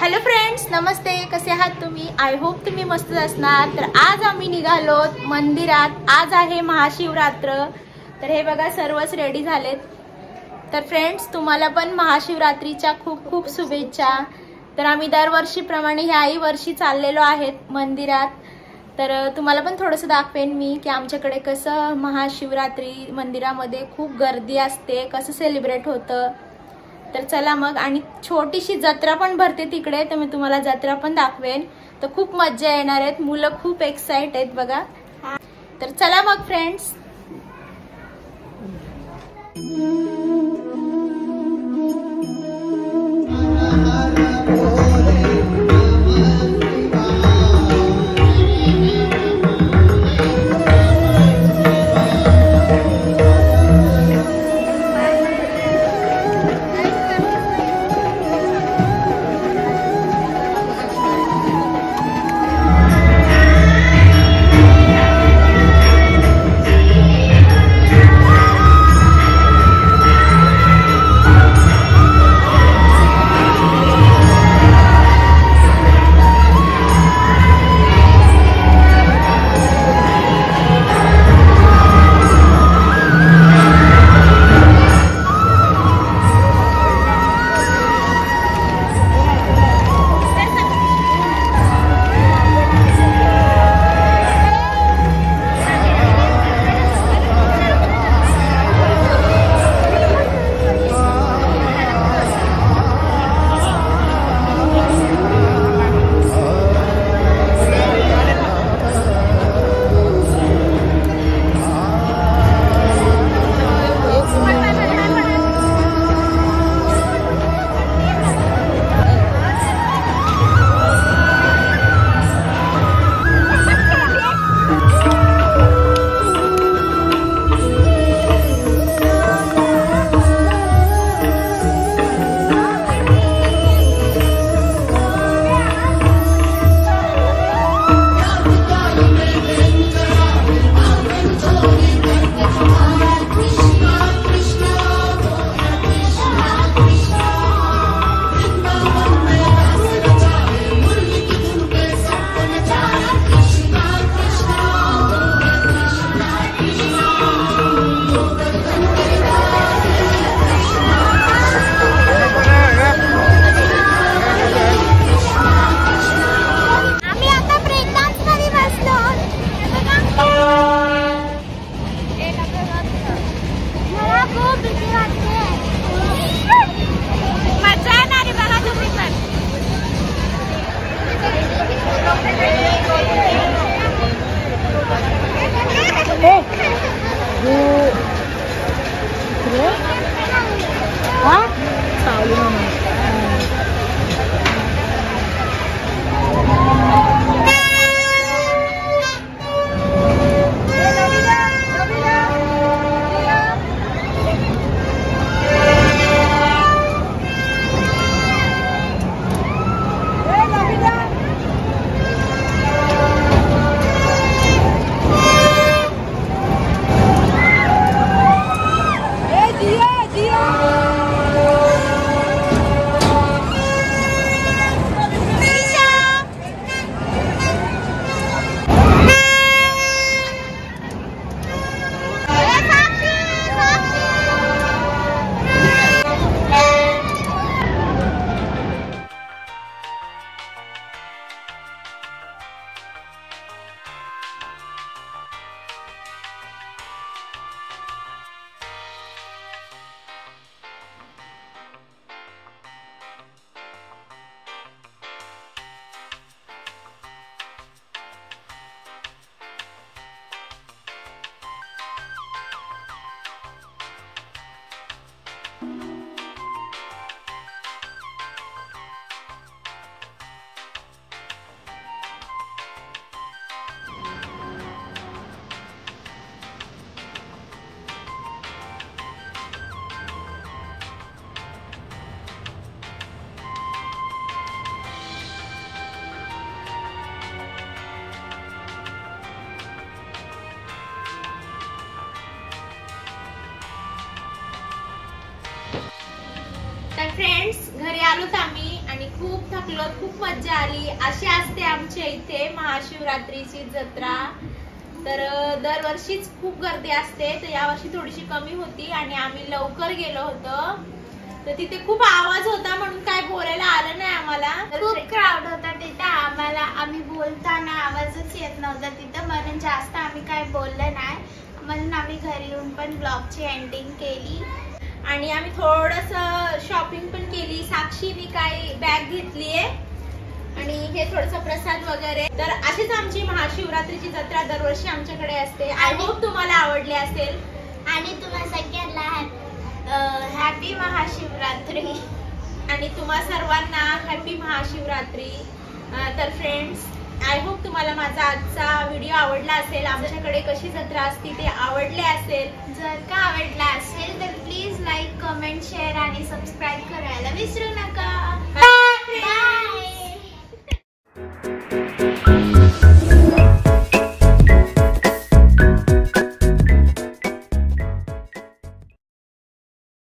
Hello friends, नमस्ते. कसे आहात तुम्ही? आय होप तुम्ही मस्त असणार. तर आज आम्ही निघालो मंदिरात. आज आहे महाशिवरात्र. तर हे बघा सर्वच रेडी झालेत. तर फ्रेंड्स, तुम्हाला पण महाशिवरात्रीच्या खूप खूप शुभेच्छा. तर आम्ही दरवर्षीप्रमाणे ह्याही वर्षी चाललेलो आहेत मंदिरात. तर तुम्हाला पण थोडंसं दाखवेन मी की आमच्याकडे कसं महाशिवरात्री मंदिरामध्ये खूप गर्दी असते, कसं सेलिब्रेट होतं. तर चला मग. आणि छोटीशी जत्रा पण भरते तिकडे, तर मी तुम्हाला जत्रा पण दाखवेन. तर खूप मज्जा येणार आहेत. मुलं खूप एक्साइट आहेत बघा. तर चला मग फ्रेंड्स. तर फ्रेंड्स, घरी आलोत आम्ही आणि खूप थकलो, खूप मज्जा आली. अशी असते आमच्या इथे महाशिवरात्रीची जत्रा. तर दरवर्षीच खूप गर्दी असते, तर यावर्षी थोडीशी कमी होती आणि आम्ही लवकर गेलो होतो. तर तिथे खूप आवाज होता म्हणून काय बोलायला आलं नाही आम्हाला. खूप क्राऊड होता तिथे. आम्ही बोलताना आवाजच येत नव्हता तिथं, म्हणून जास्त आम्ही काय बोललं नाही. म्हणून आम्ही घरी येऊन पण ब्लॉगची एंडिंग केली आणि आम्ही थोडस शॉपिंग पण केली. साक्षीने काही बॅग घेतलीये आणि हे थोडस प्रसाद वगैरे. तर अशीच आमची महाशिवरात्रीची जत्रा दरवर्षी आमच्याकडे असते. आय होप तुम्हाला आवडली असेल आणि तुम्हा सगळ्यांना हॅपी महाशिवरात्री आणि तुम्हा सर्वांना हॅपी महाशिवरात्री. तर फ्रेंड्स, आय होप तुम्हाला माझा आजचा व्हिडिओ आवडला असेल. आमच्याकडे कशी जत्रा असते ते आवडले असेल. जर का आवडला असेल तर प्लीज लाईक, कमेंट, शेअर आणि सबस्क्राईब करायला विसरू नका.